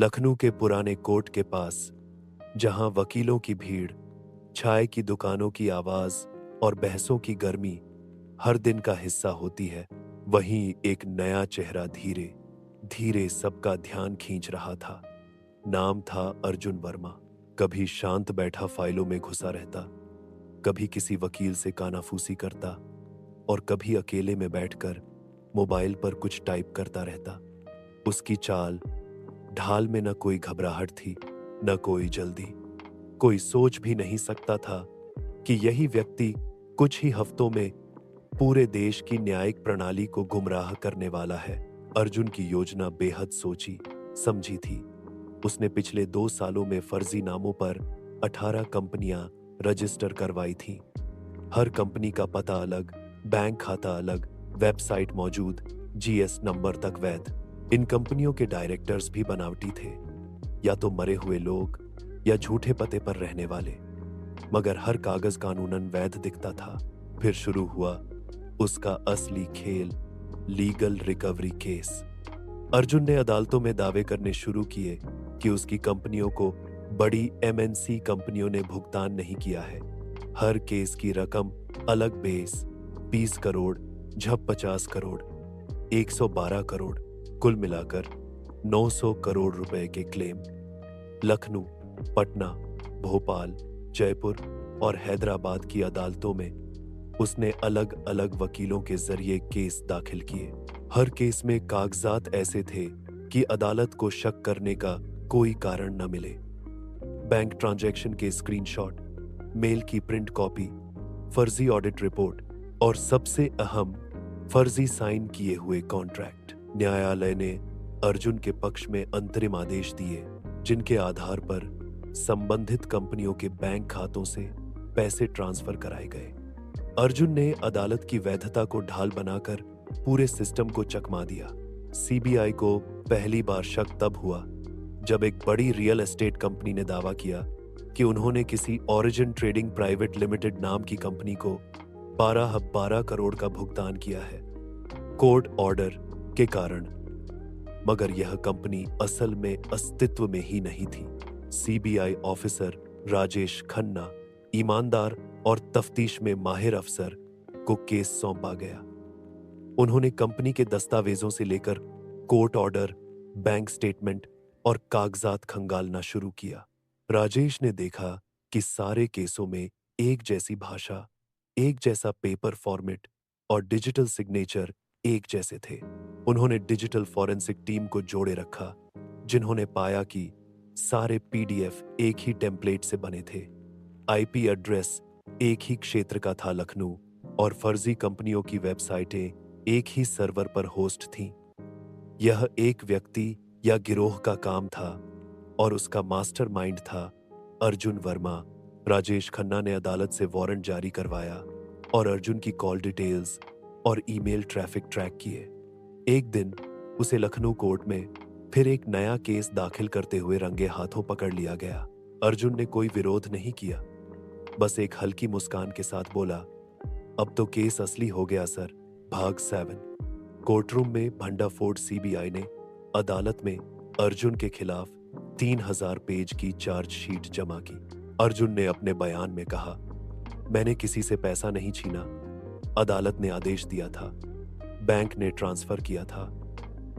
लखनऊ के पुराने कोर्ट के पास, जहां वकीलों की भीड़, चाय की दुकानों की आवाज और बहसों की गर्मी हर दिन का हिस्सा होती है, वहीं एक नया चेहरा धीरे धीरे सबका ध्यान खींच रहा था। नाम था अर्जुन वर्मा। कभी शांत बैठा फाइलों में घुसा रहता, कभी किसी वकील से कानाफूसी करता और कभी अकेले में बैठकर मोबाइल पर कुछ टाइप करता रहता। उसकी चाल ढाल में न कोई घबराहट थी, न कोई जल्दी। कोई सोच भी नहीं सकता था कि यही व्यक्ति कुछ ही हफ्तों में पूरे देश की न्यायिक प्रणाली को गुमराह करने वाला है। अर्जुन की योजना बेहद सोची समझी थी। उसने पिछले 2 सालों में फर्जी नामों पर 18 कंपनियां रजिस्टर करवाई थीं। हर कंपनी का पता अलग, बैंक खाता अलग, वेबसाइट मौजूद, जीएस नंबर तक वैध। इन कंपनियों के डायरेक्टर्स भी बनावटी थे, या तो मरे हुए लोग या झूठे पते पर रहने वाले, मगर हर कागज कानूनन वैध दिखता था। फिर शुरू हुआ उसका असली खेल, लीगल रिकवरी केस। अर्जुन ने अदालतों में दावे करने शुरू किए कि उसकी कंपनियों को बड़ी एमएनसी कंपनियों ने भुगतान नहीं किया है। हर केस की रकम अलग, बेस 20 करोड़, झप 50 करोड़, 112 करोड़, कुल मिलाकर 900 करोड़ रुपए के क्लेम। लखनऊ, पटना, भोपाल, जयपुर और हैदराबाद की अदालतों में उसने अलग अलग वकीलों के जरिए केस दाखिल किए। हर केस में कागजात ऐसे थे कि अदालत को शक करने का कोई कारण न मिले। बैंक ट्रांजैक्शन के स्क्रीनशॉट, मेल की प्रिंट कॉपी, फर्जी ऑडिट रिपोर्ट और सबसे अहम, फर्जी साइन किए हुए कॉन्ट्रैक्ट। न्यायालय ने अर्जुन के पक्ष में अंतरिम आदेश दिए, जिनके आधार पर संबंधित कंपनियों के बैंक खातों से पैसे ट्रांसफर कराए गए। अर्जुन ने अदालत की वैधता को ढाल बनाकर पूरे सिस्टम को चकमा दिया। सीबीआई को पहली बार शक तब हुआ जब एक बड़ी रियल एस्टेट कंपनी ने दावा किया कि उन्होंने किसी ओरिजिन ट्रेडिंग प्राइवेट लिमिटेड नाम की कंपनी को 12 करोड़ का भुगतान किया है कोर्ट ऑर्डर के कारण, मगर यह कंपनी असल में अस्तित्व में ही नहीं थी। सीबीआई ऑफिसर राजेश खन्ना, ईमानदार और तफ्तीश में माहिर अफसर, को केस सौंपा गया। उन्होंने कंपनी के दस्तावेजों से लेकर कोर्ट ऑर्डर, बैंक स्टेटमेंट और कागजात खंगालना शुरू किया। राजेश ने देखा कि सारे केसों में एक जैसी भाषा, एक जैसा पेपर फॉर्मेट और डिजिटल सिग्नेचर एक जैसे थे। उन्होंने डिजिटल फॉरेंसिक टीम को जोड़े रखा, जिन्होंने पाया कि सारे पीडीएफ एक ही टेम्पलेट से बने थे। आईपी एड्रेस एक ही क्षेत्र का था, लखनऊ, और फर्जी कंपनियों की वेबसाइटें एक ही सर्वर पर होस्ट थीं। यह एक व्यक्ति या गिरोह का काम था और उसका मास्टरमाइंड था अर्जुन वर्मा। राजेश खन्ना ने अदालत से वारंट जारी करवाया और अर्जुन की कॉल डिटेल्स और ईमेल ट्रैफिक ट्रैक किए। एक दिन उसे लखनऊ कोर्ट में फिर एक नया केस दाखिल करते हुए रंगे हाथों पकड़ लिया गया। अर्जुन ने कोई विरोध नहीं किया, बस एक हल्की मुस्कान के साथ बोला, अब तो केस असली हो गया सर। भाग 7। कोर्टरूम में भंडाफोड़ सीबीआई ने अदालत में अर्जुन के खिलाफ 3000 पेज की चार्जशीट जमा की। अर्जुन ने अपने बयान में कहा, मैंने किसी से पैसा नहीं छीना। अदालत ने आदेश दिया था, बैंक ने ट्रांसफर किया था।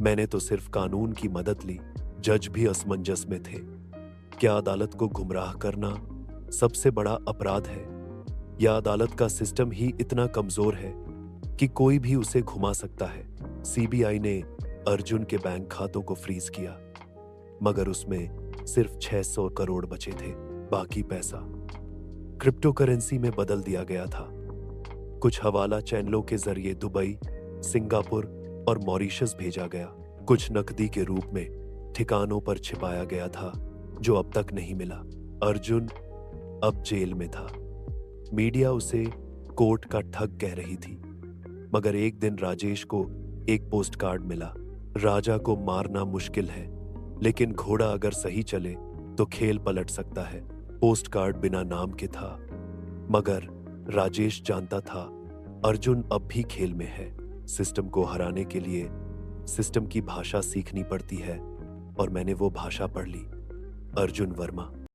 मैंने तो सिर्फ कानून की मदद ली। जज भी असमंजस में थे। क्या अदालत को गुमराह करना सबसे बड़ा अपराध है, या अदालत का सिस्टम ही इतना कमजोर है कि कोई भी उसे घुमा सकता है? सीबीआई ने अर्जुन के बैंक खातों को फ्रीज किया, मगर उसमें सिर्फ 600 करोड़ बचे थे। बाकी पैसा क्रिप्टो करेंसी में बदल दिया गया था। कुछ हवाला चैनलों के जरिए दुबई, सिंगापुर और मॉरिशस भेजा गया। कुछ नकदी के रूप में ठिकानों पर छिपाया गया था, जो अब तक नहीं मिला। अर्जुन अब जेल में था। मीडिया उसे कोर्ट का ठग कह रही थी, मगर एक दिन राजेश को एक पोस्ट कार्ड मिला। राजा को मारना मुश्किल है, लेकिन घोड़ा अगर सही चले तो खेल पलट सकता है। पोस्ट कार्ड बिना नाम के था, मगर राजेश जानता था अर्जुन अब भी खेल में है। सिस्टम को हराने के लिए सिस्टम की भाषा सीखनी पड़ती है, और मैंने वो भाषा पढ़ ली। अर्जुन वर्मा।